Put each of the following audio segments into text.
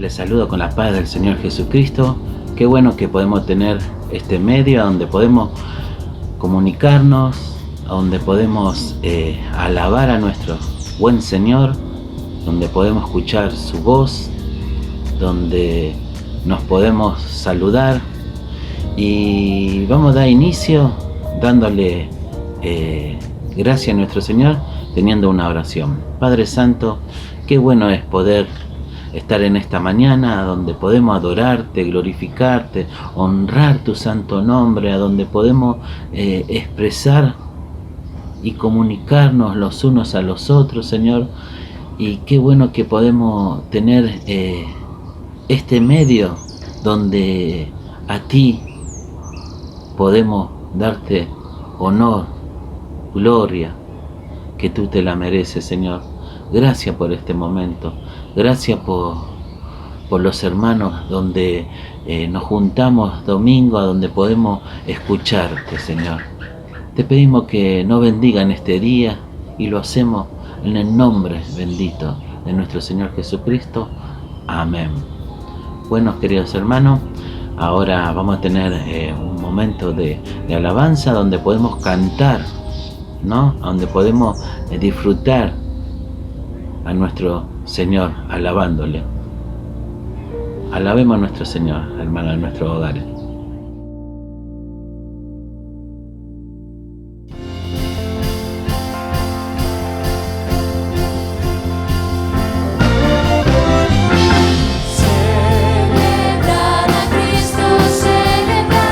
Les saludo con la paz del Señor Jesucristo. Qué bueno que podemos tener este medio donde podemos comunicarnos, donde podemos alabar a nuestro buen Señor, donde podemos escuchar su voz, donde nos podemos saludar. Y vamos a dar inicio dándole gracias a nuestro Señor, teniendo una oración. Padre Santo, qué bueno es poder estar en esta mañana donde podemos adorarte, glorificarte, honrar tu santo nombre, a donde podemos expresar y comunicarnos los unos a los otros, Señor. Y qué bueno que podemos tener este medio donde a ti podemos darte honor, gloria, que tú te la mereces, Señor. Gracias por este momento. Gracias por los hermanos donde nos juntamos domingo, a donde podemos escucharte, Señor. Te pedimos que nos bendigan este día y lo hacemos en el nombre bendito de nuestro Señor Jesucristo. Amén. Bueno, queridos hermanos, ahora vamos a tener un momento de alabanza donde podemos cantar, ¿no? Donde podemos disfrutar a nuestro Señor alabándole. Alabemos a nuestro Señor, hermano, en nuestros hogares. Celebrar a Cristo, celebrar.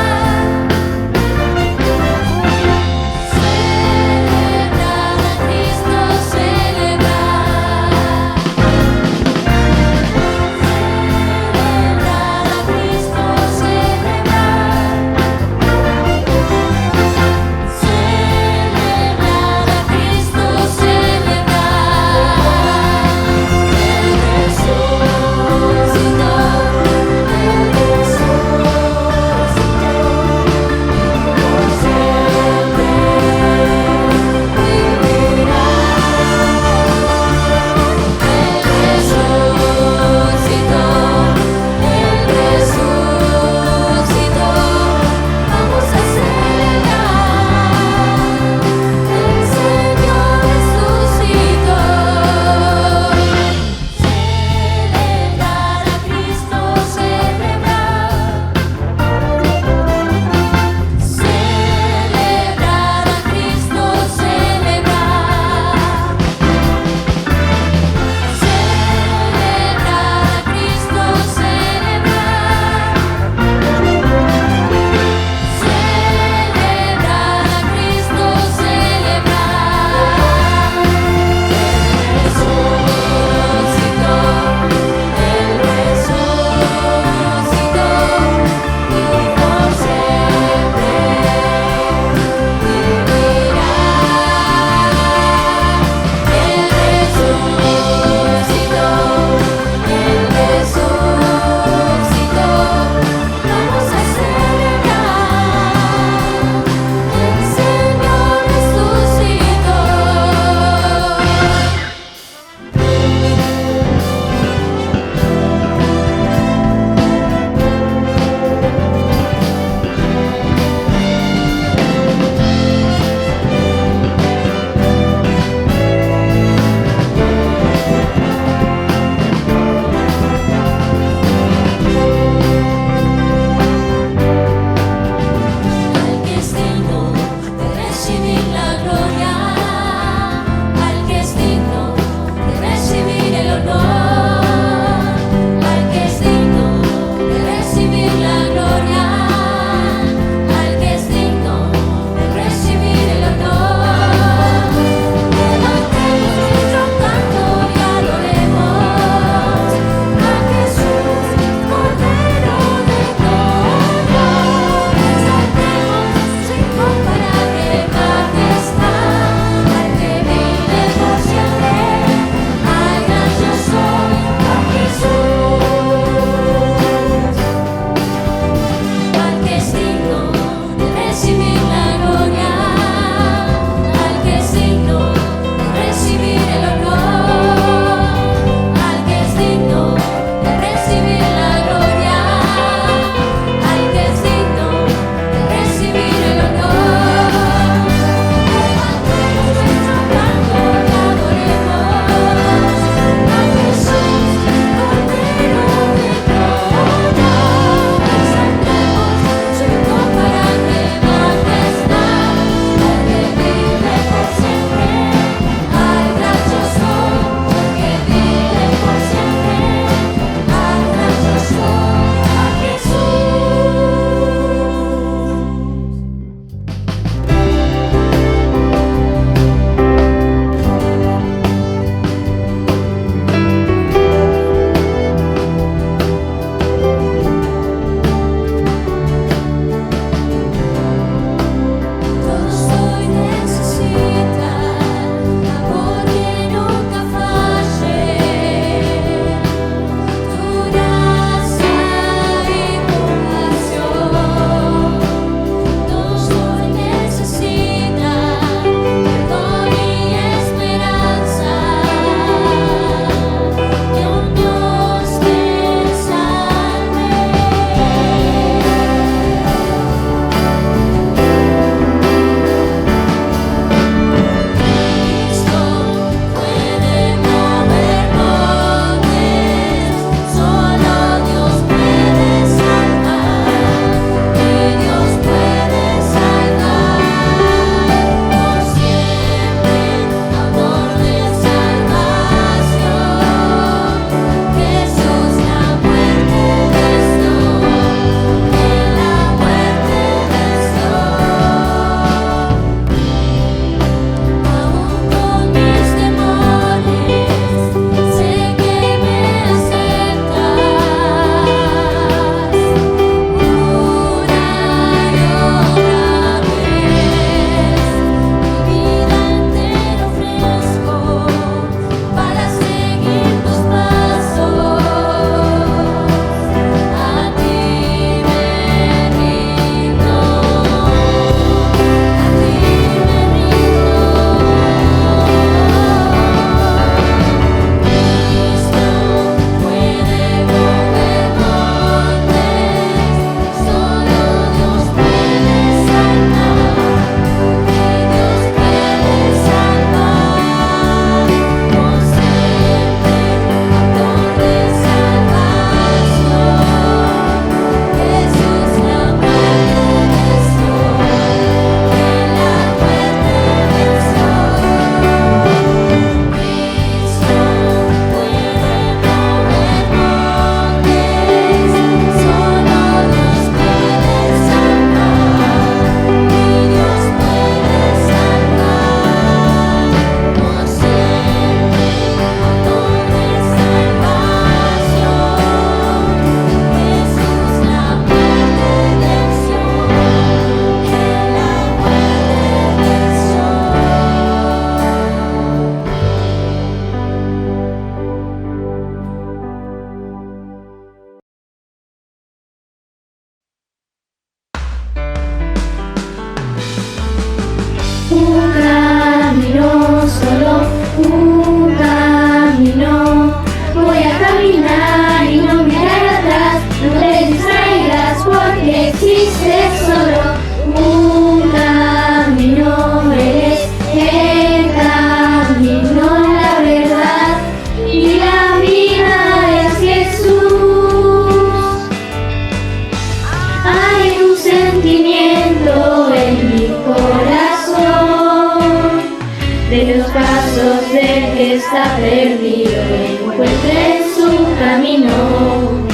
está perdido encuentre su camino.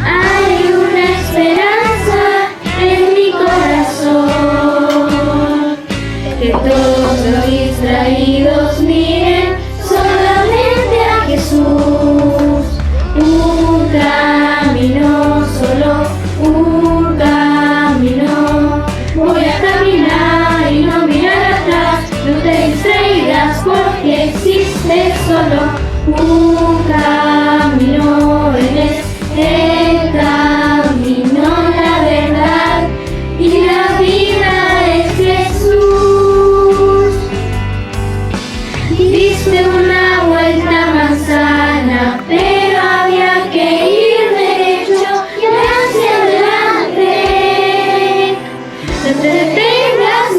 Hay una esperanza en mi corazón, que todos los distraídos miren solamente a Jesús. Un camino, solo un camino. Voy a caminar y no mirar atrás. No te distraigas porque existe solo un camino. Él es el camino, la verdad y la vida es Jesús. Diste una vuelta manzana, pero había que ir derecho y hacia adelante. No te detengas,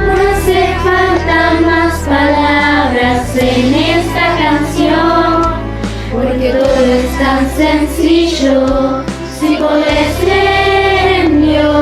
no hace falta más palabras en esta canción, porque todo es tan sencillo si podés creer en Dios.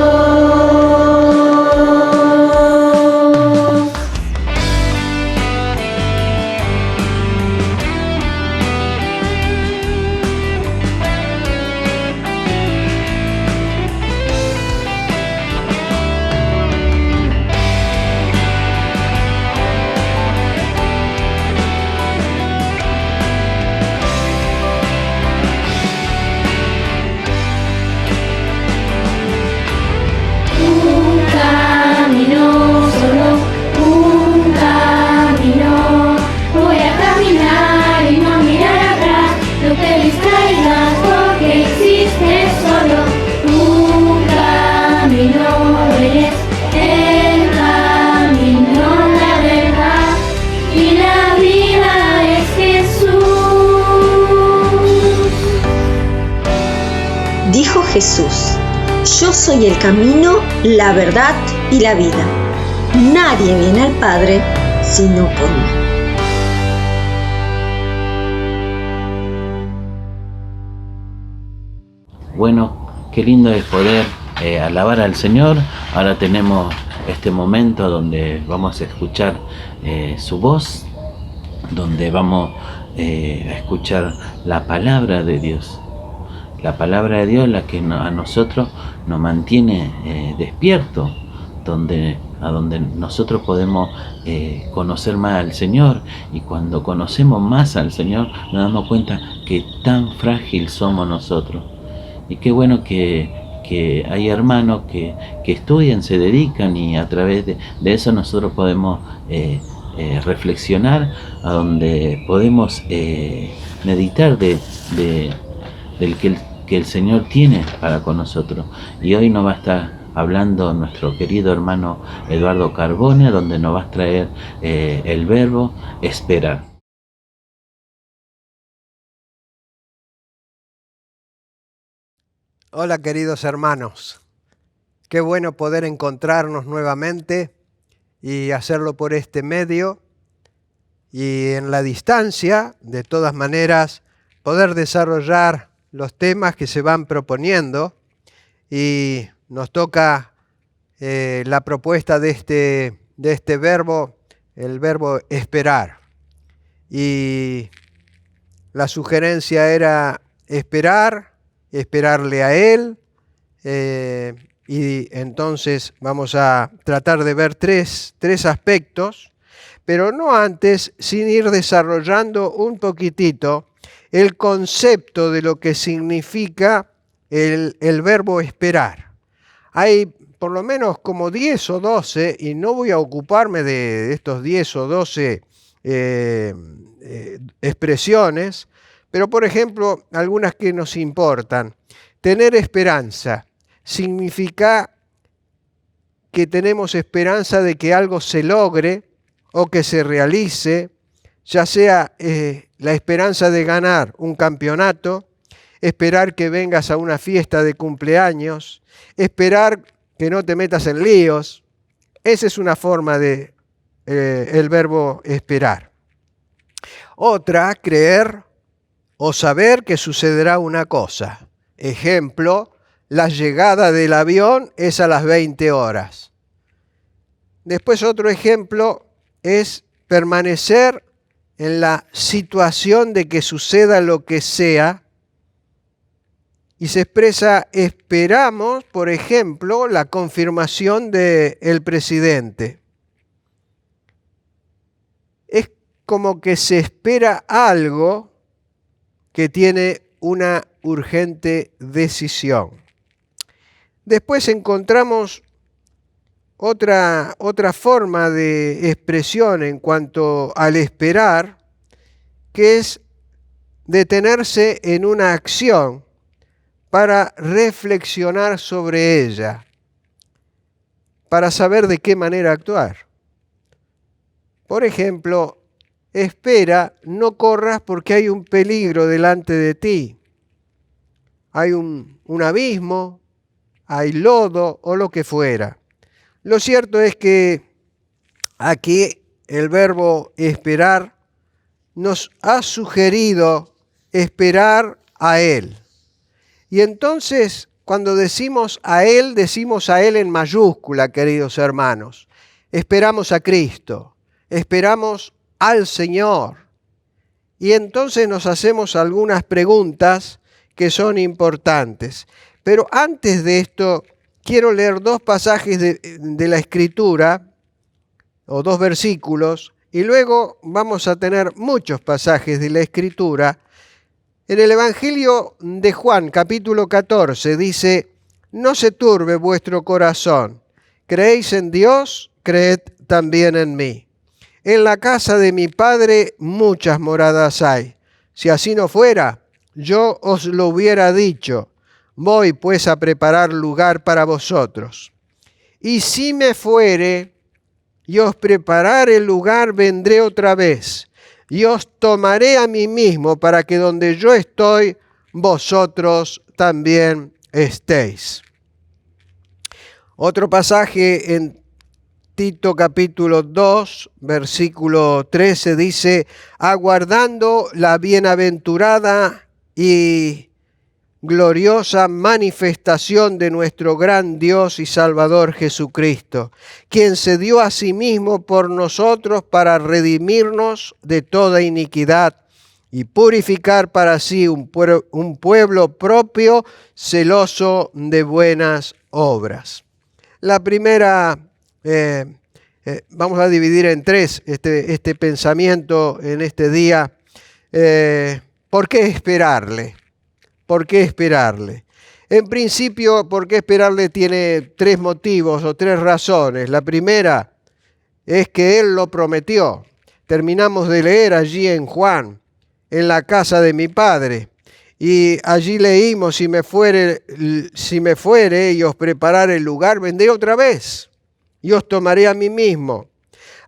Dijo Jesús: yo soy el camino, la verdad y la vida. Nadie viene al Padre sino por mí. Bueno, qué lindo es poder alabar al Señor. Ahora tenemos este momento donde vamos a escuchar su voz, donde vamos a escuchar la palabra de Dios. La palabra de Dios, la que a nosotros nos mantiene despiertos, a donde nosotros podemos conocer más al Señor, y cuando conocemos más al Señor nos damos cuenta que tan frágil somos nosotros. Y qué bueno que hay hermanos que estudian, se dedican, y a través de eso nosotros podemos reflexionar, a donde podemos meditar del que el Señor tiene para con nosotros. Y hoy nos va a estar hablando nuestro querido hermano Eduardo Carbone, donde nos va a traer el verbo esperar. Hola queridos hermanos, qué bueno poder encontrarnos nuevamente y hacerlo por este medio, y en la distancia, de todas maneras, poder desarrollar los temas que se van proponiendo, y nos toca la propuesta de este verbo, el verbo esperar. Y la sugerencia era esperarle a Él, y entonces vamos a tratar de ver tres aspectos, pero no antes sin ir desarrollando un poquitito el concepto de lo que significa el verbo esperar. Hay por lo menos como 10 o 12, y no voy a ocuparme de estos 10 o 12 expresiones, pero por ejemplo, algunas que nos importan. Tener esperanza significa que tenemos esperanza de que algo se logre o que se realice, ya sea la esperanza de ganar un campeonato, esperar que vengas a una fiesta de cumpleaños, esperar que no te metas en líos. Esa es una forma de el verbo esperar. Otra, creer o saber que sucederá una cosa. Ejemplo, la llegada del avión es a las 20 horas. Después otro ejemplo es permanecer en la situación de que suceda lo que sea, y se expresa esperamos, por ejemplo, la confirmación del presidente. Es como que se espera algo que tiene una urgente decisión. Después encontramos otra forma de expresión en cuanto al esperar, que es detenerse en una acción para reflexionar sobre ella, para saber de qué manera actuar. Por ejemplo, espera, no corras porque hay un peligro delante de ti. Hay un abismo, hay lodo o lo que fuera. Lo cierto es que aquí el verbo esperar nos ha sugerido esperar a Él. Y entonces, cuando decimos a Él en mayúscula, queridos hermanos. Esperamos a Cristo, esperamos al Señor. Y entonces nos hacemos algunas preguntas que son importantes. Pero antes de esto, quiero leer dos pasajes de la Escritura, o dos versículos, y luego vamos a tener muchos pasajes de la Escritura. En el Evangelio de Juan, capítulo 14, dice: no se turbe vuestro corazón, creéis en Dios, creed también en mí. En la casa de mi Padre muchas moradas hay. Si así no fuera, yo os lo hubiera dicho. Voy pues a preparar lugar para vosotros. Y si me fuere y os preparare el lugar, vendré otra vez, y os tomaré a mí mismo, para que donde yo estoy, vosotros también estéis. Otro pasaje en Tito capítulo 2, versículo 13 dice: aguardando la bienaventurada y gloriosa manifestación de nuestro gran Dios y Salvador Jesucristo, quien se dio a sí mismo por nosotros para redimirnos de toda iniquidad y purificar para sí un pueblo propio, celoso de buenas obras. La primera, vamos a dividir en tres este pensamiento en este día. ¿Por qué esperarle? ¿Por qué esperarle? En principio, ¿por qué esperarle? Tiene tres motivos o tres razones. La primera es que Él lo prometió. Terminamos de leer allí en Juan, en la casa de mi Padre. Y allí leímos: si me fuere y os preparare el lugar, vendré otra vez y os tomaré a mí mismo.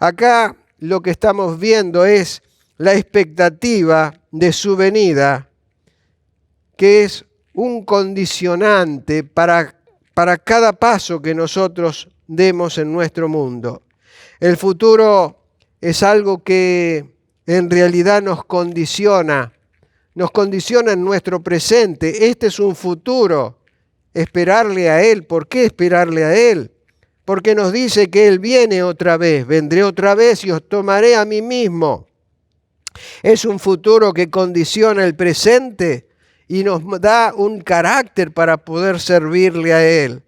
Acá lo que estamos viendo es la expectativa de su venida, que es un condicionante para cada paso que nosotros demos en nuestro mundo. El futuro es algo que en realidad nos condiciona en nuestro presente. Este es un futuro, esperarle a Él. ¿Por qué esperarle a Él? Porque nos dice que Él viene otra vez, vendré otra vez y os tomaré a mí mismo. Es un futuro que condiciona el presente y nos da un carácter para poder servirle a Él.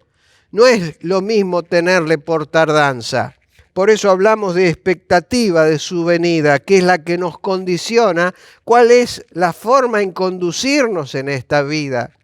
No es lo mismo tenerle por tardanza. Por eso hablamos de expectativa de su venida, que es la que nos condiciona cuál es la forma en conducirnos en esta vida.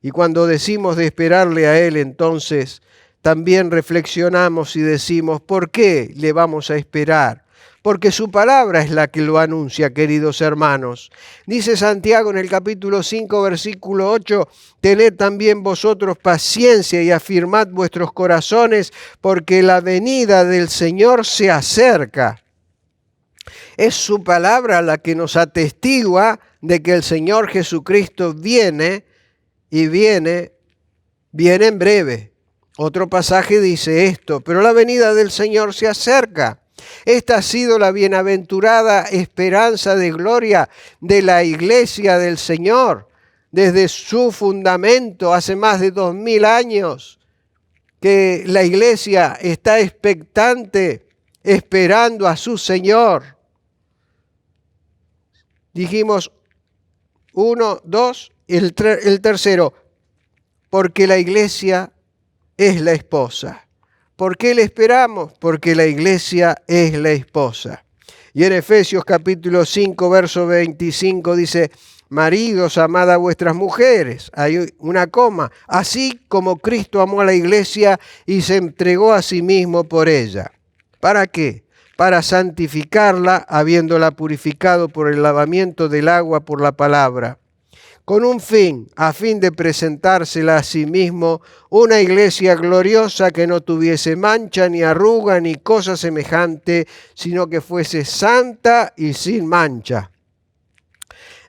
Y cuando decimos de esperarle a Él, entonces también reflexionamos y decimos: ¿por qué le vamos a esperar? Porque su palabra es la que lo anuncia, queridos hermanos. Dice Santiago en el capítulo 5, versículo 8, tened también vosotros paciencia y afirmad vuestros corazones, porque la venida del Señor se acerca. Es su palabra la que nos atestigua de que el Señor Jesucristo viene y viene en breve. Otro pasaje dice esto: pero la venida del Señor se acerca. Esta ha sido la bienaventurada esperanza de gloria de la iglesia del Señor desde su fundamento hace más de 2000 años, que la iglesia está expectante, esperando a su Señor. Dijimos 1, 2, el tercero, porque la iglesia es la esposa. ¿Por qué le esperamos? Porque la iglesia es la esposa. Y en Efesios capítulo 5, verso 25 dice, maridos, amad a vuestras mujeres. Hay una coma. Así como Cristo amó a la iglesia y se entregó a sí mismo por ella. ¿Para qué? Para santificarla, habiéndola purificado por el lavamiento del agua por la palabra, con un fin, a fin de presentársela a sí mismo una iglesia gloriosa que no tuviese mancha, ni arruga, ni cosa semejante, sino que fuese santa y sin mancha.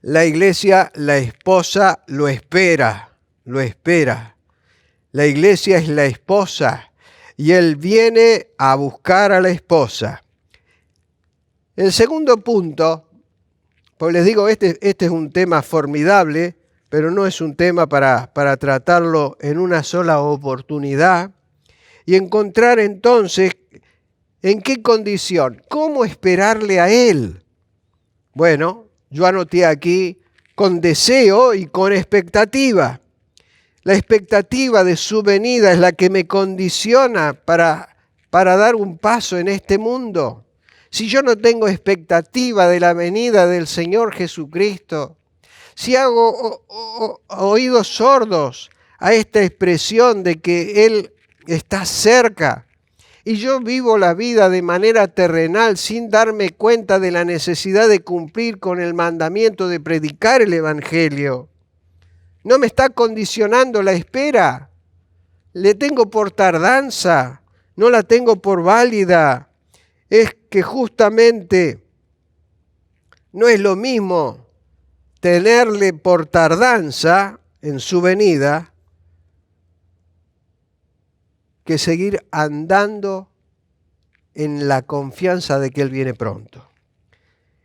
La iglesia, la esposa, lo espera. La iglesia es la esposa y él viene a buscar a la esposa. El segundo punto, pues les digo, este es un tema formidable, pero no es un tema para tratarlo en una sola oportunidad. Y encontrar entonces en qué condición, cómo esperarle a Él. Bueno, yo anoté aquí con deseo y con expectativa. La expectativa de su venida es la que me condiciona para dar un paso en este mundo. Si yo no tengo expectativa de la venida del Señor Jesucristo, si hago oídos sordos a esta expresión de que Él está cerca, y yo vivo la vida de manera terrenal sin darme cuenta de la necesidad de cumplir con el mandamiento de predicar el Evangelio, no me está condicionando la espera. Le tengo por tardanza, no la tengo por válida. Es que justamente no es lo mismo tenerle por tardanza en su venida que seguir andando en la confianza de que Él viene pronto.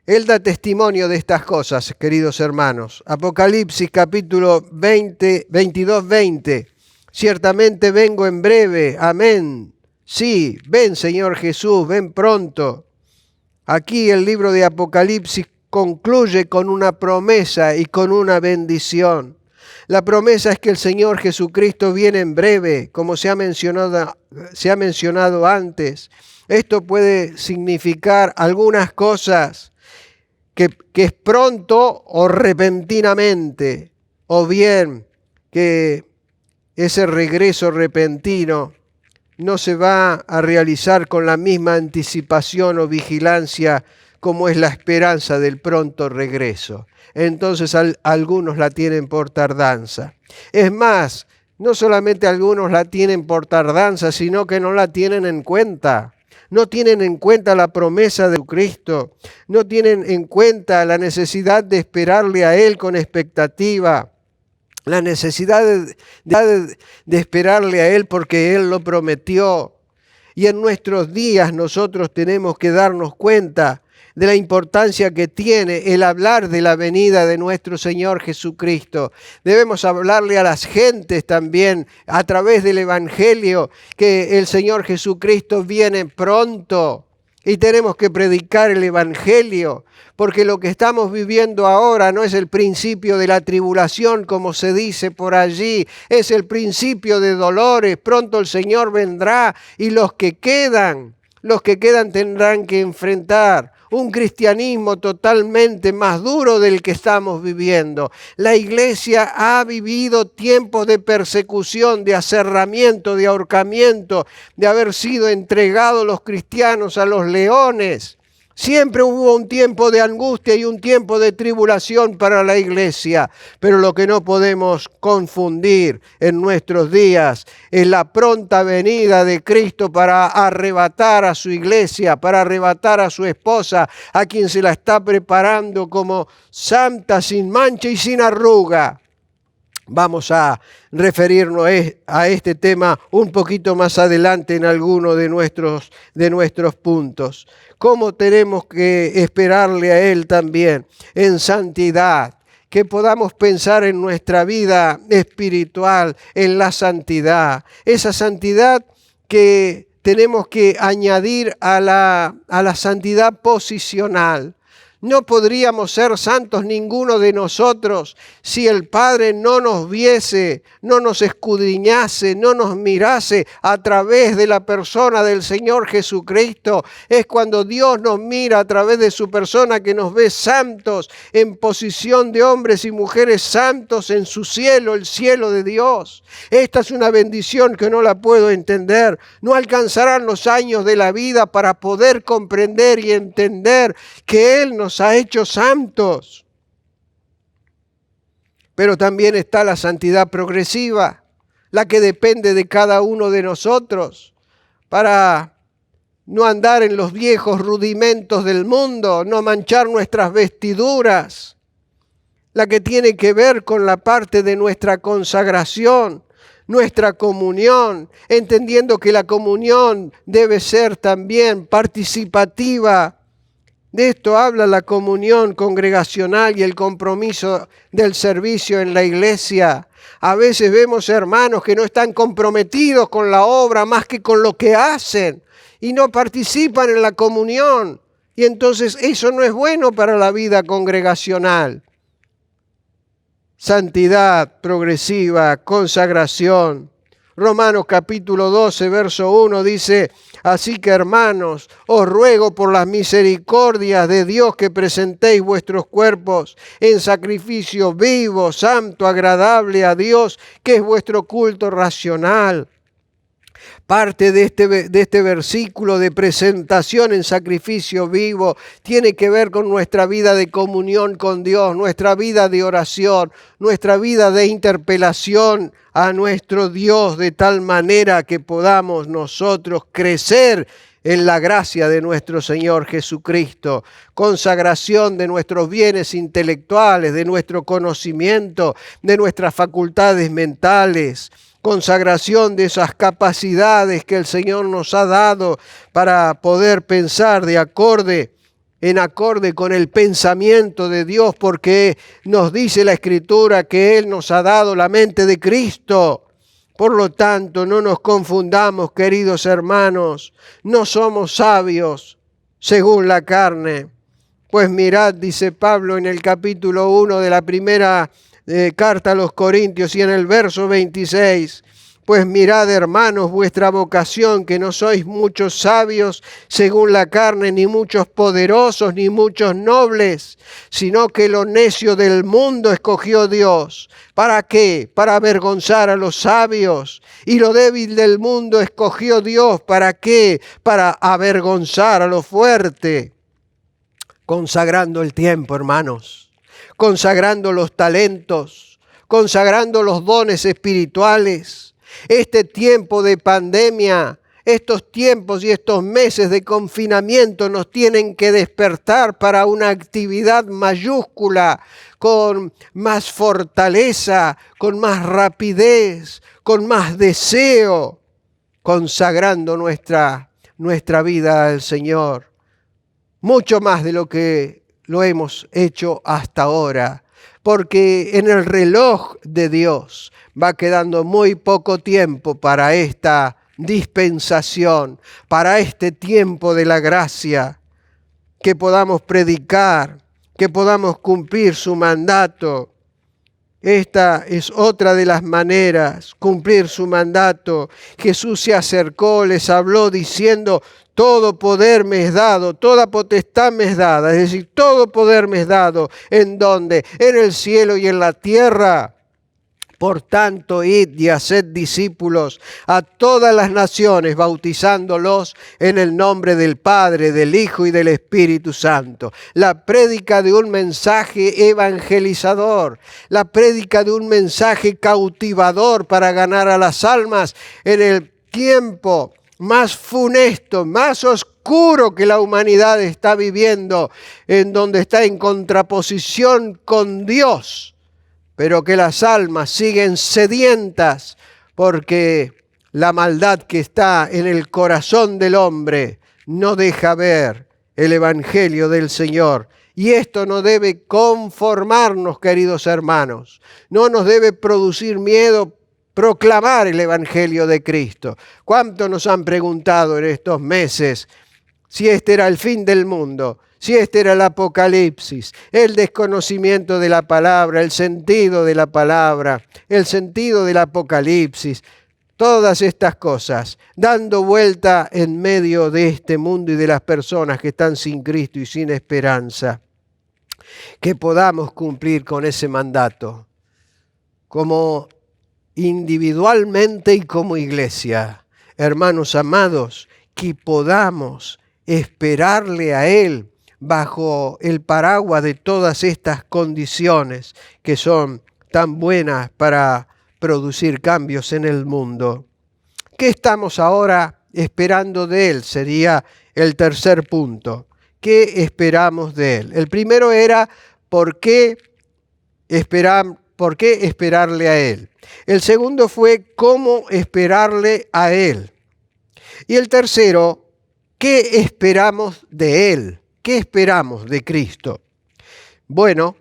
Él da testimonio de estas cosas, queridos hermanos. Apocalipsis capítulo 22, 20. Ciertamente vengo en breve, amén. Sí, ven Señor Jesús, ven pronto. Aquí el libro de Apocalipsis concluye con una promesa y con una bendición. La promesa es que el Señor Jesucristo viene en breve, como se ha mencionado antes. Esto puede significar algunas cosas, que es pronto o repentinamente, o bien que ese regreso repentino no se va a realizar con la misma anticipación o vigilancia como es la esperanza del pronto regreso. Entonces algunos la tienen por tardanza. Es más, no solamente algunos la tienen por tardanza, sino que no la tienen en cuenta. No tienen en cuenta la promesa de Cristo. No tienen en cuenta la necesidad de esperarle a Él con expectativa. La necesidad de esperarle a Él porque Él lo prometió. Y en nuestros días nosotros tenemos que darnos cuenta de la importancia que tiene el hablar de la venida de nuestro Señor Jesucristo. Debemos hablarle a las gentes también a través del Evangelio que el Señor Jesucristo viene pronto. Y tenemos que predicar el Evangelio, porque lo que estamos viviendo ahora no es el principio de la tribulación, como se dice por allí, es el principio de dolores. Pronto el Señor vendrá y los que quedan tendrán que enfrentar un cristianismo totalmente más duro del que estamos viviendo. La iglesia ha vivido tiempos de persecución, de aserramiento, de ahorcamiento, de haber sido entregados los cristianos a los leones. Siempre hubo un tiempo de angustia y un tiempo de tribulación para la iglesia, pero lo que no podemos confundir en nuestros días es la pronta venida de Cristo para arrebatar a su iglesia, para arrebatar a su esposa, a quien se la está preparando como santa, sin mancha y sin arruga. Vamos a referirnos a este tema un poquito más adelante en alguno de nuestros puntos. ¿Cómo tenemos que esperarle a Él también? En santidad, que podamos pensar en nuestra vida espiritual, en la santidad. Esa santidad que tenemos que añadir a la santidad posicional. No podríamos ser santos ninguno de nosotros si el Padre no nos viese, no nos escudriñase, no nos mirase a través de la persona del Señor Jesucristo. Es cuando Dios nos mira a través de su persona que nos ve santos, en posición de hombres y mujeres santos en su cielo, el cielo de Dios. Esta es una bendición que no la puedo entender. No alcanzarán los años de la vida para poder comprender y entender que Él nos ha hecho santos. Pero también está la santidad progresiva, la que depende de cada uno de nosotros para no andar en los viejos rudimentos del mundo, no manchar nuestras vestiduras, la que tiene que ver con la parte de nuestra consagración, nuestra comunión, entendiendo que la comunión debe ser también participativa. De esto habla la comunión congregacional y el compromiso del servicio en la iglesia. A veces vemos hermanos que no están comprometidos con la obra más que con lo que hacen y no participan en la comunión. Y entonces eso no es bueno para la vida congregacional. Santidad progresiva, consagración. Romanos capítulo 12, verso 1 dice: así que hermanos, os ruego por las misericordias de Dios que presentéis vuestros cuerpos en sacrificio vivo, santo, agradable a Dios, que es vuestro culto racional. Parte de este versículo de presentación en sacrificio vivo tiene que ver con nuestra vida de comunión con Dios, nuestra vida de oración, nuestra vida de interpelación a nuestro Dios, de tal manera que podamos nosotros crecer en la gracia de nuestro Señor Jesucristo, consagración de nuestros bienes intelectuales, de nuestro conocimiento, de nuestras facultades mentales, consagración de esas capacidades que el Señor nos ha dado para poder pensar en acorde con el pensamiento de Dios, porque nos dice la Escritura que Él nos ha dado la mente de Cristo. Por lo tanto, no nos confundamos, queridos hermanos, no somos sabios según la carne. Pues mirad, dice Pablo en el capítulo 1 de la primera carta a los Corintios y en el verso 26, pues mirad, hermanos, vuestra vocación, que no sois muchos sabios según la carne, ni muchos poderosos, ni muchos nobles, sino que lo necio del mundo escogió Dios. ¿Para qué? Para avergonzar a los sabios. Y lo débil del mundo escogió Dios. ¿Para qué? Para avergonzar a lo fuerte. Consagrando el tiempo, hermanos. Consagrando los talentos. Consagrando los dones espirituales. Este tiempo de pandemia, estos tiempos y estos meses de confinamiento nos tienen que despertar para una actividad mayúscula, con más fortaleza, con más rapidez, con más deseo, consagrando nuestra vida al Señor. Mucho más de lo que lo hemos hecho hasta ahora. Porque en el reloj de Dios va quedando muy poco tiempo para esta dispensación, para este tiempo de la gracia, que podamos predicar, que podamos cumplir su mandato. Esta es otra de las maneras, cumplir su mandato. Jesús se acercó, les habló diciendo: todo poder me es dado, toda potestad me es dada. Es decir, todo poder me es dado. ¿En dónde? En el cielo y en la tierra. Por tanto, id y haced discípulos a todas las naciones, bautizándolos en el nombre del Padre, del Hijo y del Espíritu Santo. La prédica de un mensaje evangelizador, la prédica de un mensaje cautivador para ganar a las almas en el tiempo más funesto, más oscuro que la humanidad está viviendo, en donde está en contraposición con Dios, pero que las almas siguen sedientas porque la maldad que está en el corazón del hombre no deja ver el Evangelio del Señor. Y esto no debe conformarnos, queridos hermanos, no nos debe producir miedo proclamar el Evangelio de Cristo. ¿Cuánto nos han preguntado en estos meses si este era el fin del mundo? Si este era el Apocalipsis, el desconocimiento de la palabra, el sentido de la palabra, el sentido del Apocalipsis, todas estas cosas, dando vuelta en medio de este mundo y de las personas que están sin Cristo y sin esperanza, que podamos cumplir con ese mandato, como individualmente y como iglesia. Hermanos amados, que podamos esperarle a Él bajo el paraguas de todas estas condiciones que son tan buenas para producir cambios en el mundo. ¿Qué estamos ahora esperando de Él? Sería el tercer punto. ¿Qué esperamos de Él? El primero era ¿por qué esperarle a Él? El segundo fue ¿cómo esperarle a Él? Y el tercero, ¿qué esperamos de Él? ¿Qué esperamos de Cristo? Bueno,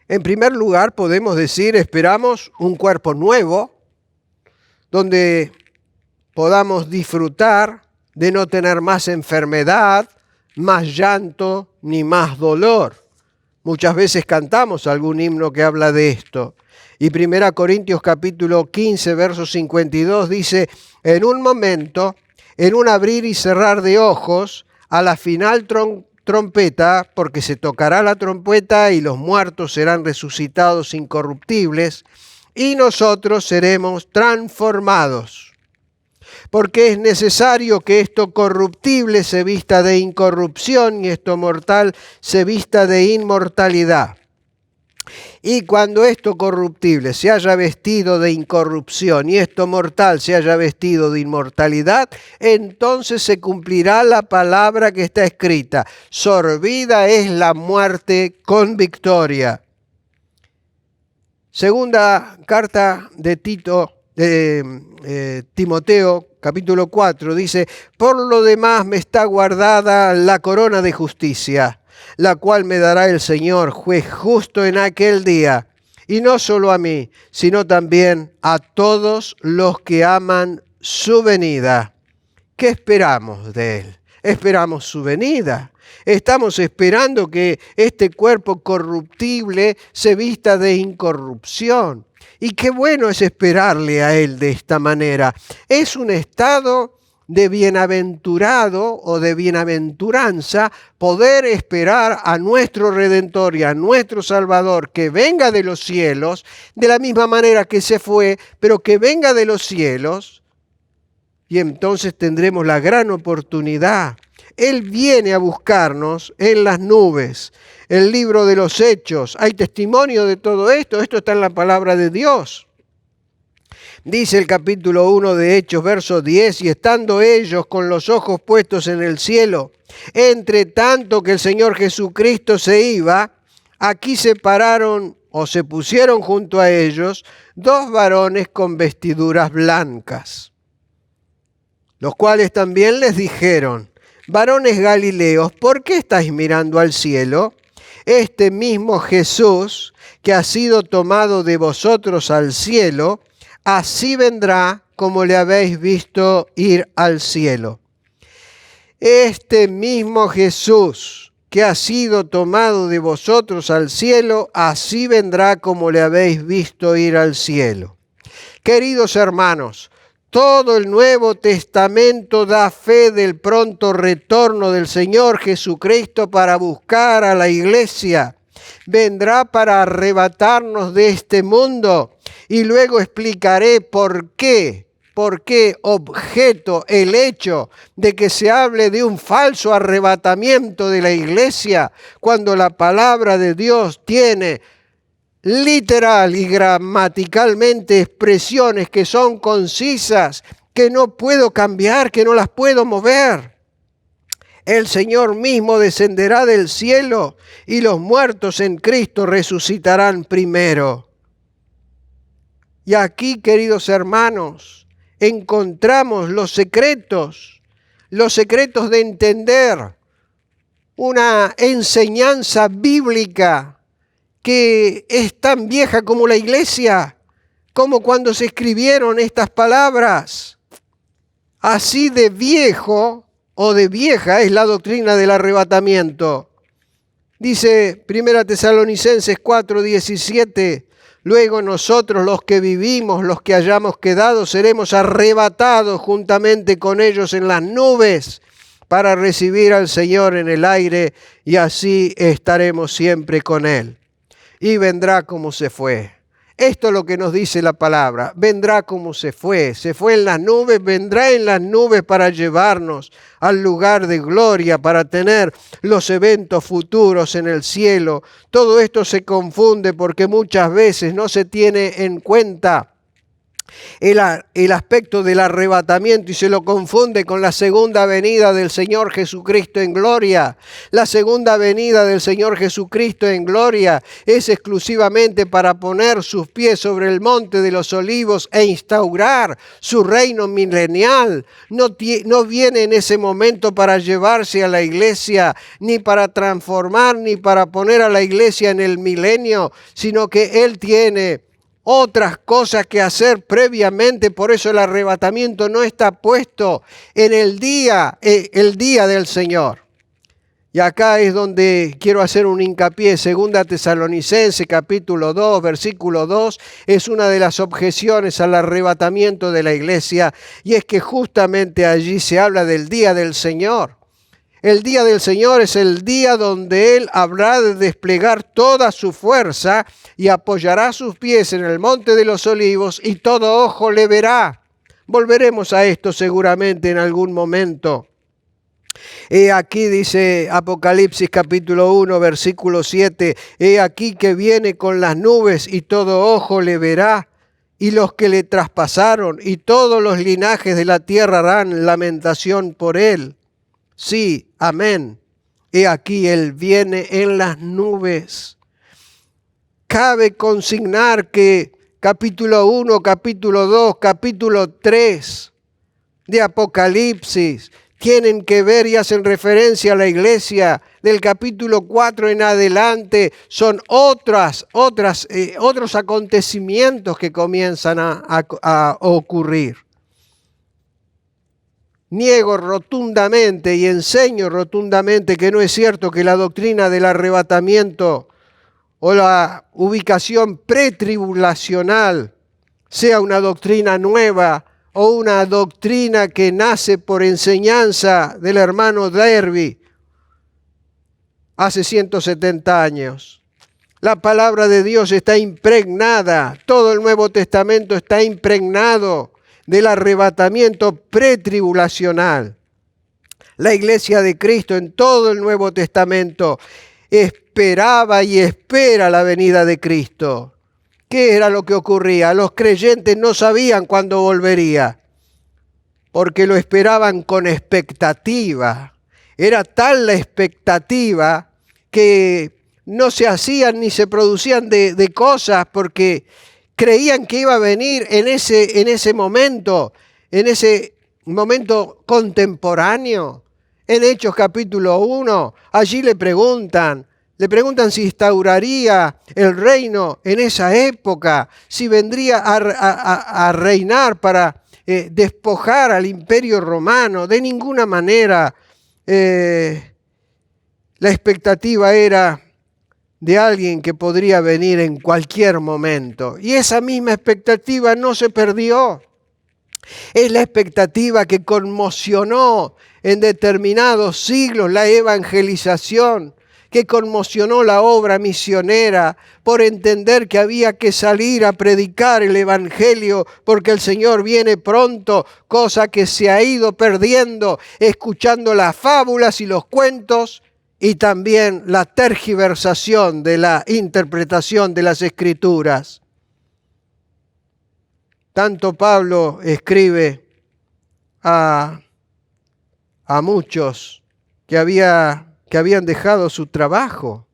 en primer lugar podemos decir esperamos un cuerpo nuevo, donde podamos disfrutar de no tener más enfermedad, más llanto, ni más dolor. Muchas veces cantamos algún himno que habla de esto. Y 1 Corintios capítulo 15, verso 52 dice, en un momento, en un abrir y cerrar de ojos, a la final trompeta, porque se tocará la trompeta y los muertos serán resucitados incorruptibles, y nosotros seremos transformados. Porque es necesario que esto corruptible se vista de incorrupción y esto mortal se vista de inmortalidad. Y cuando esto corruptible se haya vestido de incorrupción y esto mortal se haya vestido de inmortalidad, entonces se cumplirá la palabra que está escrita. Sorbida es la muerte con victoria. Segunda carta de Timoteo, capítulo 4, dice, por lo demás me está guardada la corona de justicia, la cual me dará el Señor, juez justo en aquel día, y no solo a mí, sino también a todos los que aman su venida. ¿Qué esperamos de Él? Esperamos su venida. Estamos esperando que este cuerpo corruptible se vista de incorrupción. Y qué bueno es esperarle a Él de esta manera. Es un estado de bienaventurado o de bienaventuranza poder esperar a nuestro Redentor y a nuestro Salvador que venga de los cielos, de la misma manera que se fue, pero que venga de los cielos, y entonces tendremos la gran oportunidad. Él viene a buscarnos en las nubes. El libro de los Hechos, hay testimonio de todo esto. Esto está en la palabra de Dios. Dice el capítulo 1 de Hechos, verso 10, y estando ellos con los ojos puestos en el cielo, entre tanto que el Señor Jesucristo se iba, aquí se pararon o se pusieron junto a ellos dos varones con vestiduras blancas, los cuales también les dijeron, varones Galileos, ¿por qué estáis mirando al cielo? Este mismo Jesús, que ha sido tomado de vosotros al cielo, así vendrá como le habéis visto ir al cielo. Este mismo Jesús, que ha sido tomado de vosotros al cielo, así vendrá como le habéis visto ir al cielo. Queridos hermanos, todo el Nuevo Testamento da fe del pronto retorno del Señor Jesucristo para buscar a la iglesia. Vendrá para arrebatarnos de este mundo y luego explicaré por qué objeto el hecho de que se hable de un falso arrebatamiento de la iglesia cuando la palabra de Dios tiene literal y gramaticalmente expresiones que son concisas, que no puedo cambiar, que no las puedo mover. El Señor mismo descenderá del cielo y los muertos en Cristo resucitarán primero. Y aquí, queridos hermanos, encontramos los secretos de entender una enseñanza bíblica que es tan vieja como la iglesia, como cuando se escribieron estas palabras. Así de viejo o de vieja es la doctrina del arrebatamiento. Dice 1 Tesalonicenses 4:17, luego nosotros los que vivimos, los que hayamos quedado, seremos arrebatados juntamente con ellos en las nubes para recibir al Señor en el aire, y así estaremos siempre con Él. Y vendrá como se fue. Esto es lo que nos dice la palabra. Vendrá como se fue en las nubes, vendrá en las nubes para llevarnos al lugar de gloria, para tener los eventos futuros en el cielo. Todo esto se confunde porque muchas veces no se tiene en cuenta el aspecto del arrebatamiento y se lo confunde con la segunda venida del Señor Jesucristo en gloria. La segunda venida del Señor Jesucristo en gloria es exclusivamente para poner sus pies sobre el monte de los olivos e instaurar su reino milenial. No viene en ese momento para llevarse a la iglesia, ni para transformar, ni para poner a la iglesia en el milenio, sino que Él tiene otras cosas que hacer previamente. Por eso el arrebatamiento no está puesto en el día del Señor. Y acá es donde quiero hacer un hincapié. 2 Tesalonicenses capítulo 2, versículo 2, es una de las objeciones al arrebatamiento de la iglesia, y es que justamente allí se habla del día del Señor. El día del Señor es el día donde Él habrá de desplegar toda su fuerza y apoyará sus pies en el monte de los olivos y todo ojo le verá. Volveremos a esto seguramente en algún momento. He aquí, dice Apocalipsis capítulo 1, versículo 7, he aquí que viene con las nubes y todo ojo le verá, y los que le traspasaron y todos los linajes de la tierra harán lamentación por Él. Sí, amén. He aquí, Él viene en las nubes. Cabe consignar que capítulo 1, capítulo 2, capítulo 3 de Apocalipsis tienen que ver y hacen referencia a la iglesia. Del capítulo 4 en adelante son otros acontecimientos que comienzan a ocurrir. Niego rotundamente y enseño rotundamente que no es cierto que la doctrina del arrebatamiento o la ubicación pretribulacional sea una doctrina nueva o una doctrina que nace por enseñanza del hermano Derby hace 170 años. La palabra de Dios está impregnada, todo el Nuevo Testamento está impregnado del arrebatamiento pretribulacional. La iglesia de Cristo en todo el Nuevo Testamento esperaba y espera la venida de Cristo. ¿Qué era lo que ocurría? Los creyentes no sabían cuándo volvería, porque lo esperaban con expectativa. Era tal la expectativa que no se hacían ni se producían de cosas porque creían que iba a venir en ese momento contemporáneo. En Hechos capítulo 1, allí le preguntan si instauraría el reino en esa época, si vendría a reinar para despojar al imperio romano. De ninguna manera. La expectativa era de alguien que podría venir en cualquier momento. Y esa misma expectativa no se perdió. Es la expectativa que conmocionó en determinados siglos la evangelización, que conmocionó la obra misionera por entender que había que salir a predicar el evangelio porque el Señor viene pronto, cosa que se ha ido perdiendo escuchando las fábulas y los cuentos y también la tergiversación de la interpretación de las Escrituras. Tanto Pablo escribe a muchos que habían dejado su trabajo.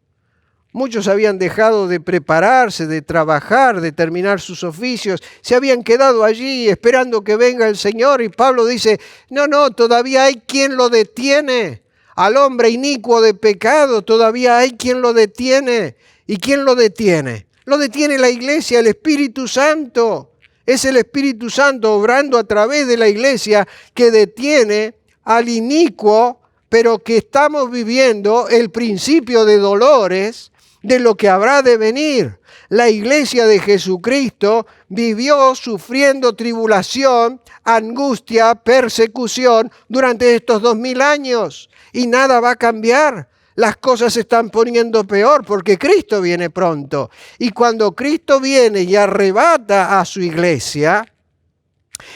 Muchos habían dejado de prepararse, de trabajar, de terminar sus oficios. Se habían quedado allí esperando que venga el Señor. Y Pablo dice, no, todavía hay quien lo detiene. Al hombre inicuo de pecado todavía hay quien lo detiene. ¿Y quién lo detiene? Lo detiene la iglesia, el Espíritu Santo. Es el Espíritu Santo obrando a través de la iglesia que detiene al inicuo, pero que estamos viviendo el principio de dolores de lo que habrá de venir. La iglesia de Jesucristo vivió sufriendo tribulación, angustia, persecución durante estos 2000 años y nada va a cambiar. Las cosas se están poniendo peor porque Cristo viene pronto. Y cuando Cristo viene y arrebata a su iglesia,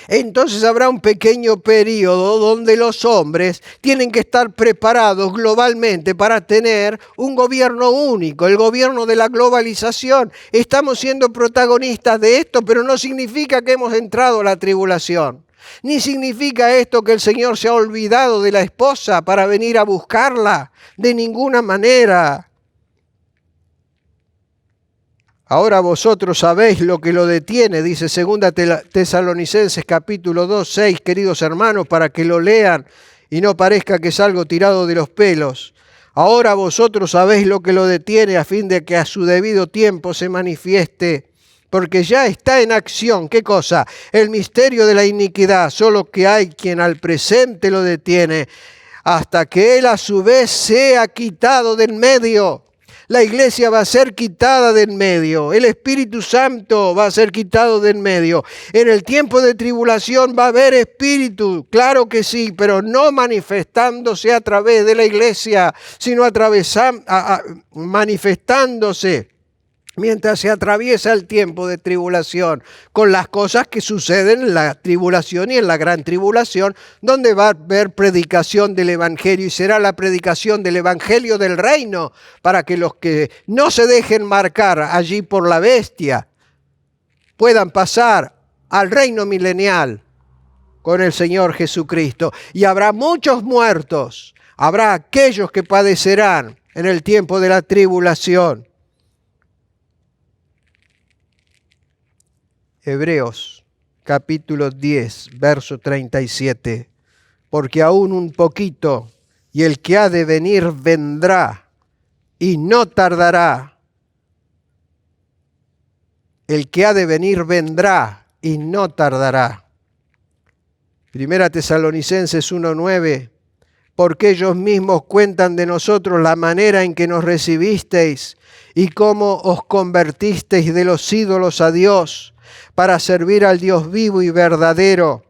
entonces habrá un pequeño periodo donde los hombres tienen que estar preparados globalmente para tener un gobierno único, el gobierno de la globalización. Estamos siendo protagonistas de esto, pero no significa que hemos entrado a la tribulación. Ni significa esto que el Señor se ha olvidado de la esposa para venir a buscarla. De ninguna manera. Ahora vosotros sabéis lo que lo detiene, dice 2 Tesalonicenses capítulo 2, 6, queridos hermanos, para que lo lean y no parezca que es algo tirado de los pelos. Ahora vosotros sabéis lo que lo detiene a fin de que a su debido tiempo se manifieste, porque ya está en acción. ¿Qué cosa? El misterio de la iniquidad, solo que hay quien al presente lo detiene, hasta que él a su vez sea quitado del medio. La iglesia va a ser quitada del medio. El Espíritu Santo va a ser quitado del medio. En el tiempo de tribulación va a haber Espíritu, claro que sí, pero no manifestándose a través de la iglesia, sino manifestándose mientras se atraviesa el tiempo de tribulación, con las cosas que suceden en la tribulación y en la gran tribulación, donde va a haber predicación del Evangelio, y será la predicación del Evangelio del reino, para que los que no se dejen marcar allí por la bestia puedan pasar al reino milenial con el Señor Jesucristo. Y habrá muchos muertos, habrá aquellos que padecerán en el tiempo de la tribulación. Hebreos capítulo 10, verso 37. Porque aún un poquito, y el que ha de venir vendrá, y no tardará. El que ha de venir vendrá, y no tardará. 1 Tesalonicenses 1:9. Porque ellos mismos cuentan de nosotros la manera en que nos recibisteis, y cómo os convertisteis de los ídolos a Dios, para servir al Dios vivo y verdadero,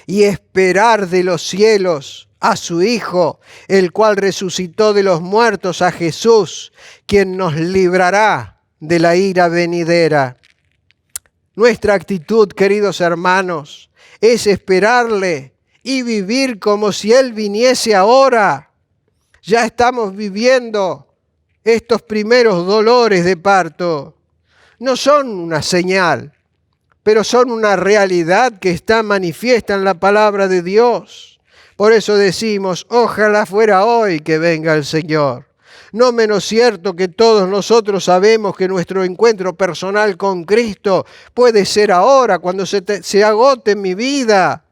y esperar de los cielos a su Hijo, el cual resucitó de los muertos, a Jesús, quien nos librará de la ira venidera. Nuestra actitud, queridos hermanos, es esperarle y vivir como si Él viniese ahora. Ya estamos viviendo estos primeros dolores de parto. No son una señal, pero son una realidad que está manifiesta en la palabra de Dios. Por eso decimos, ojalá fuera hoy que venga el Señor. No menos cierto que todos nosotros sabemos que nuestro encuentro personal con Cristo puede ser ahora, cuando se agote mi vida.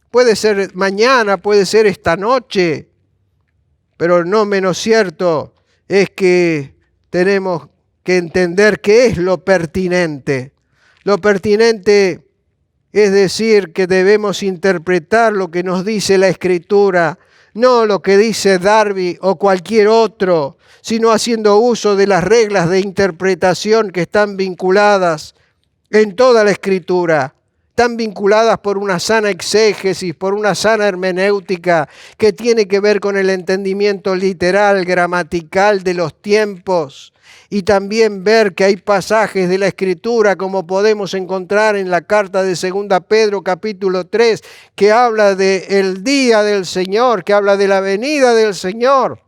Puede ser mañana, puede ser esta noche. Pero no menos cierto es que tenemos que entender qué es lo pertinente. Lo pertinente es decir que debemos interpretar lo que nos dice la Escritura, no lo que dice Darby o cualquier otro, sino haciendo uso de las reglas de interpretación que están vinculadas en toda la Escritura. Están vinculadas por una sana exégesis, por una sana hermenéutica que tiene que ver con el entendimiento literal, gramatical de los tiempos, y también ver que hay pasajes de la Escritura, como podemos encontrar en la carta de 2 Pedro capítulo 3, que habla del día del Señor, que habla de la venida del Señor,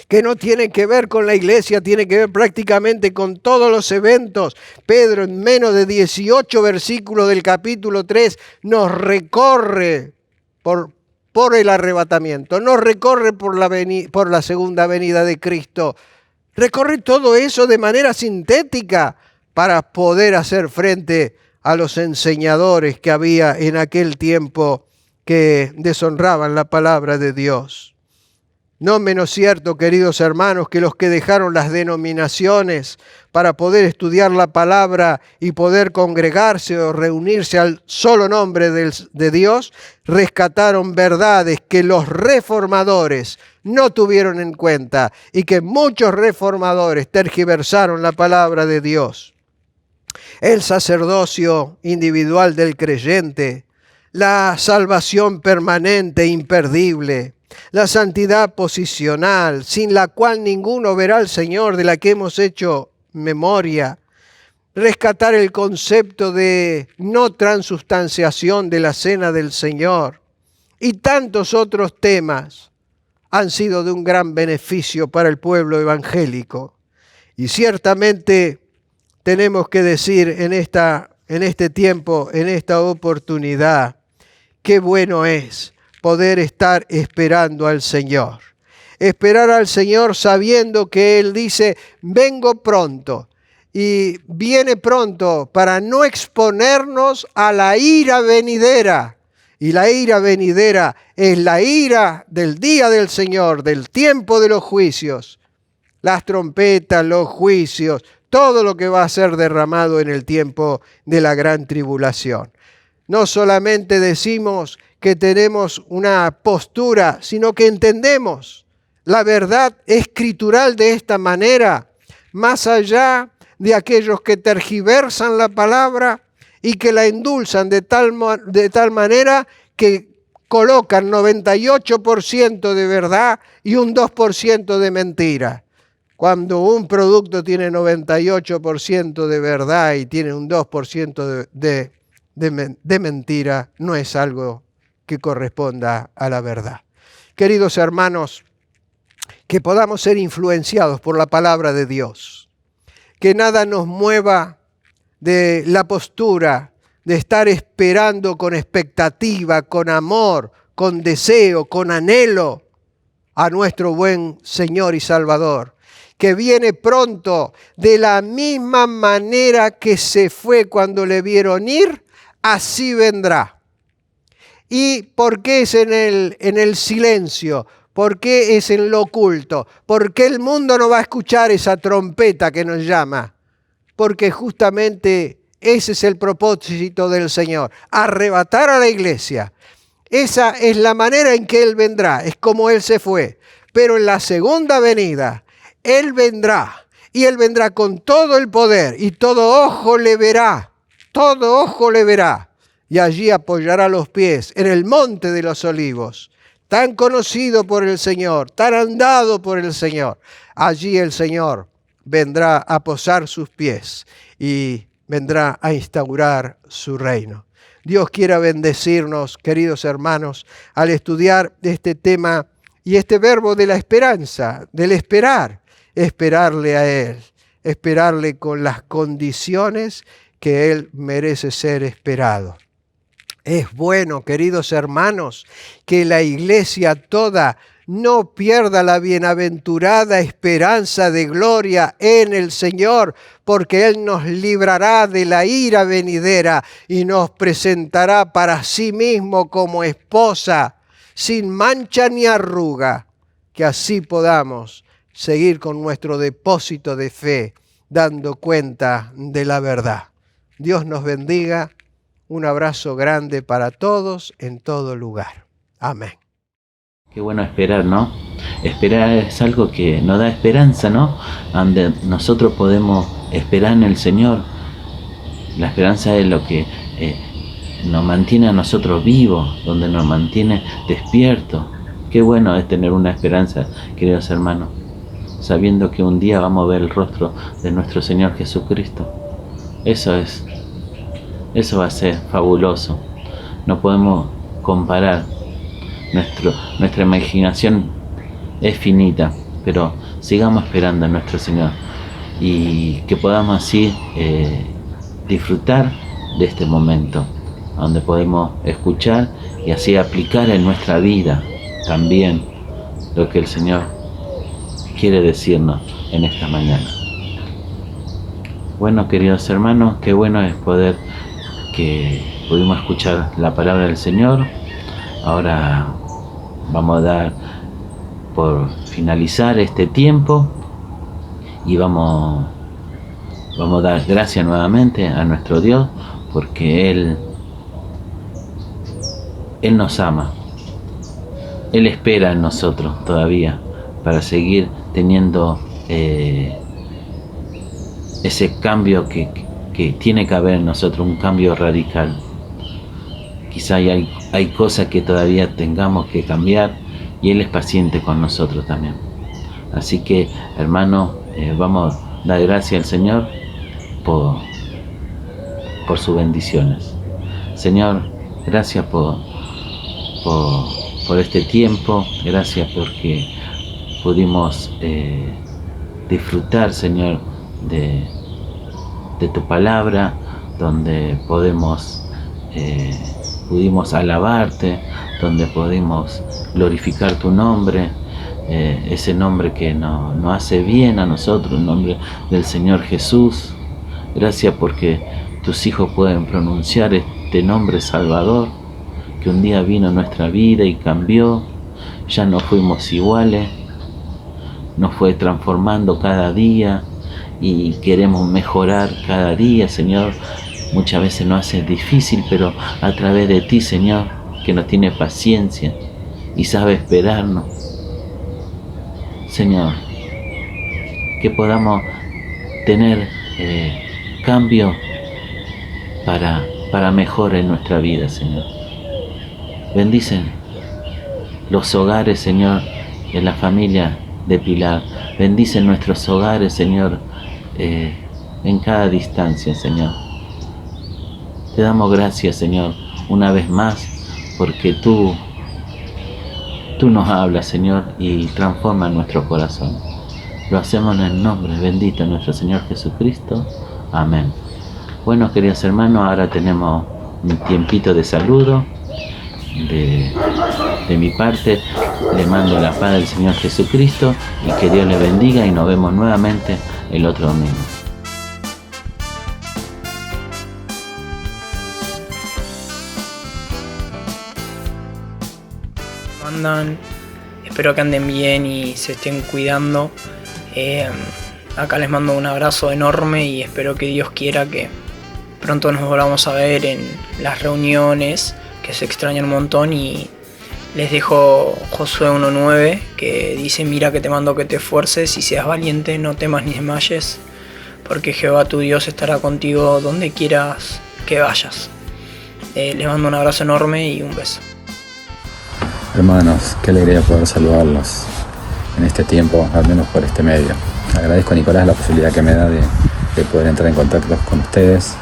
que no tiene que ver con la iglesia, tiene que ver prácticamente con todos los eventos. Pedro, en menos de 18 versículos del capítulo 3, nos recorre por el arrebatamiento, nos recorre por la segunda venida de Cristo. Recorre todo eso de manera sintética para poder hacer frente a los enseñadores que había en aquel tiempo que deshonraban la palabra de Dios. No menos cierto, queridos hermanos, que los que dejaron las denominaciones para poder estudiar la palabra y poder congregarse o reunirse al solo nombre de Dios, rescataron verdades que los reformadores no tuvieron en cuenta y que muchos reformadores tergiversaron la palabra de Dios. El sacerdocio individual del creyente, la salvación permanente e imperdible, la santidad posicional, sin la cual ninguno verá al Señor, de la que hemos hecho memoria, rescatar el concepto de no transubstanciación de la cena del Señor y tantos otros temas han sido de un gran beneficio para el pueblo evangélico. Y ciertamente tenemos que decir en este tiempo, en esta oportunidad, qué bueno es poder estar esperando al Señor. Esperar al Señor sabiendo que Él dice, vengo pronto. Y viene pronto para no exponernos a la ira venidera. Y la ira venidera es la ira del día del Señor, del tiempo de los juicios. Las trompetas, los juicios, todo lo que va a ser derramado en el tiempo de la gran tribulación. No solamente decimos que tenemos una postura, sino que entendemos la verdad escritural de esta manera, más allá de aquellos que tergiversan la palabra y que la endulzan de tal manera que colocan 98% de verdad y un 2% de mentira. Cuando un producto tiene 98% de verdad y tiene un 2% de mentira, no es algo que corresponda a la verdad. Queridos hermanos, que podamos ser influenciados por la palabra de Dios. Que nada nos mueva de la postura de estar esperando con expectativa, con amor, con deseo, con anhelo a nuestro buen Señor y Salvador, que viene pronto de la misma manera que se fue cuando le vieron ir, así vendrá. ¿Y por qué es en el silencio? ¿Por qué es en lo oculto? ¿Por qué el mundo no va a escuchar esa trompeta que nos llama? Porque justamente ese es el propósito del Señor, arrebatar a la iglesia. Esa es la manera en que Él vendrá, es como Él se fue. Pero en la segunda venida, Él vendrá, y Él vendrá con todo el poder, y todo ojo le verá, y allí apoyará los pies en el monte de los olivos, tan conocido por el Señor, tan andado por el Señor. Allí el Señor vendrá a posar sus pies y vendrá a instaurar su reino. Dios quiera bendecirnos, queridos hermanos, al estudiar este tema y este verbo de la esperanza, del esperar, esperarle a Él, esperarle con las condiciones que Él merece ser esperado. Es bueno, queridos hermanos, que la iglesia toda no pierda la bienaventurada esperanza de gloria en el Señor, porque Él nos librará de la ira venidera y nos presentará para sí mismo como esposa, sin mancha ni arruga, que así podamos seguir con nuestro depósito de fe, dando cuenta de la verdad. Dios nos bendiga. Un abrazo grande para todos en todo lugar. Amén. Qué bueno esperar, ¿no? Esperar es algo que nos da esperanza, ¿no? Donde nosotros podemos esperar en el Señor. La esperanza es lo que nos mantiene a nosotros vivos, donde nos mantiene despiertos. Qué bueno es tener una esperanza, queridos hermanos, sabiendo que un día vamos a ver el rostro de nuestro Señor Jesucristo. Eso va a ser fabuloso. No podemos comparar. Nuestra imaginación es finita, pero sigamos esperando a nuestro Señor y que podamos así disfrutar de este momento, donde podemos escuchar y así aplicar en nuestra vida también lo que el Señor quiere decirnos en esta mañana. Bueno, queridos hermanos, qué bueno es poder que pudimos escuchar la palabra del Señor. Ahora vamos a dar por finalizar este tiempo y vamos a dar gracias nuevamente a nuestro Dios porque Él nos ama. Él espera en nosotros todavía para seguir teniendo ese cambio que tiene que haber en nosotros, un cambio radical. Quizá hay cosas que todavía tengamos que cambiar y Él es paciente con nosotros también. Así que, hermanos, vamos a dar gracias al Señor por sus bendiciones. Señor, gracias por este tiempo, gracias porque pudimos disfrutar, Señor, de tu palabra, donde pudimos alabarte, donde pudimos glorificar tu nombre, ese nombre que nos hace bien a nosotros, el nombre del Señor Jesús. Gracias porque tus hijos pueden pronunciar este nombre Salvador, que un día vino a nuestra vida y cambió, ya no fuimos iguales, nos fue transformando cada día y queremos mejorar cada día, Señor. Muchas veces nos hace difícil, pero a través de ti, Señor, que nos tiene paciencia y sabe esperarnos, Señor, que podamos tener cambio para mejor en nuestra vida, Señor. Bendicen los hogares, Señor, de la familia de Pilar. Bendicen nuestros hogares, Señor, en cada distancia, Señor. Te damos gracias, Señor, una vez más, porque tú nos hablas, Señor, y transformas nuestro corazón. Lo hacemos en el nombre bendito de nuestro Señor Jesucristo. Amén. Bueno, queridos hermanos, ahora tenemos un tiempito de saludo. De mi parte, le mando la paz del Señor Jesucristo y que Dios le bendiga y nos vemos nuevamente el otro domingo. Espero que anden bien y se estén cuidando. Acá les mando un abrazo enorme y espero que Dios quiera que pronto nos volvamos a ver en las reuniones, que se extrañan un montón. Y les dejo Josué 1:9, que dice: mira que te mando que te esfuerces y seas valiente, no temas ni desmayes, porque Jehová tu Dios estará contigo donde quieras que vayas. Les mando un abrazo enorme y un beso. Hermanos, qué alegría poder saludarlos en este tiempo, al menos por este medio. Agradezco a Nicolás la posibilidad que me da de poder entrar en contacto con ustedes.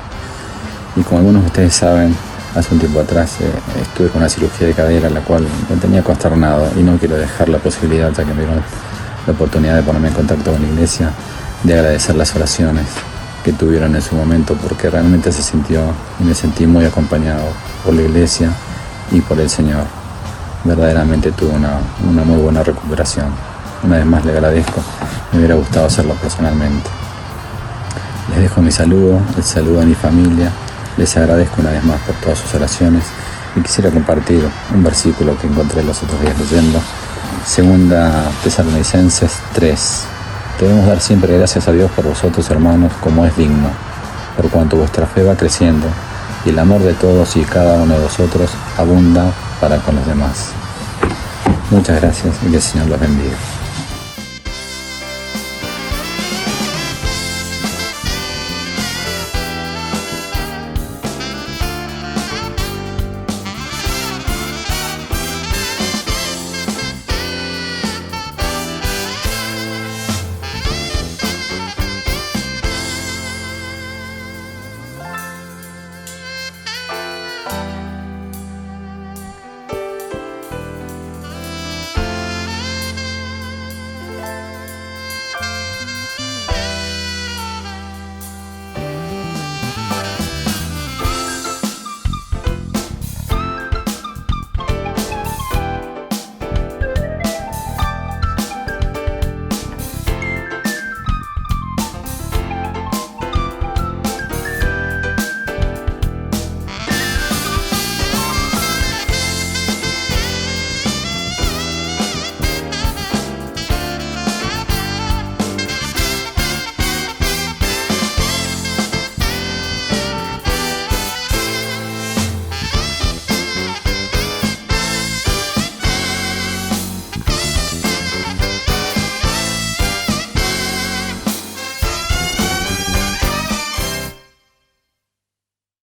Y como algunos de ustedes saben, hace un tiempo atrás estuve con una cirugía de cadera, la cual me tenía consternado y no quiero dejar la posibilidad, ya que me dieron la oportunidad de ponerme en contacto con la iglesia, de agradecer las oraciones que tuvieron en su momento, porque realmente se sintió y me sentí muy acompañado por la iglesia y por el Señor. Verdaderamente tuve una muy buena recuperación. Una vez más le agradezco, me hubiera gustado hacerlo personalmente. Les dejo mi saludo, el saludo a mi familia. Les agradezco una vez más por todas sus oraciones y quisiera compartir un versículo que encontré los otros días leyendo. Segunda Tesalonicenses 3. Debemos dar siempre gracias a Dios por vosotros, hermanos, como es digno, por cuanto vuestra fe va creciendo y el amor de todos y cada uno de vosotros abunda para con los demás. Muchas gracias y que el Señor los bendiga.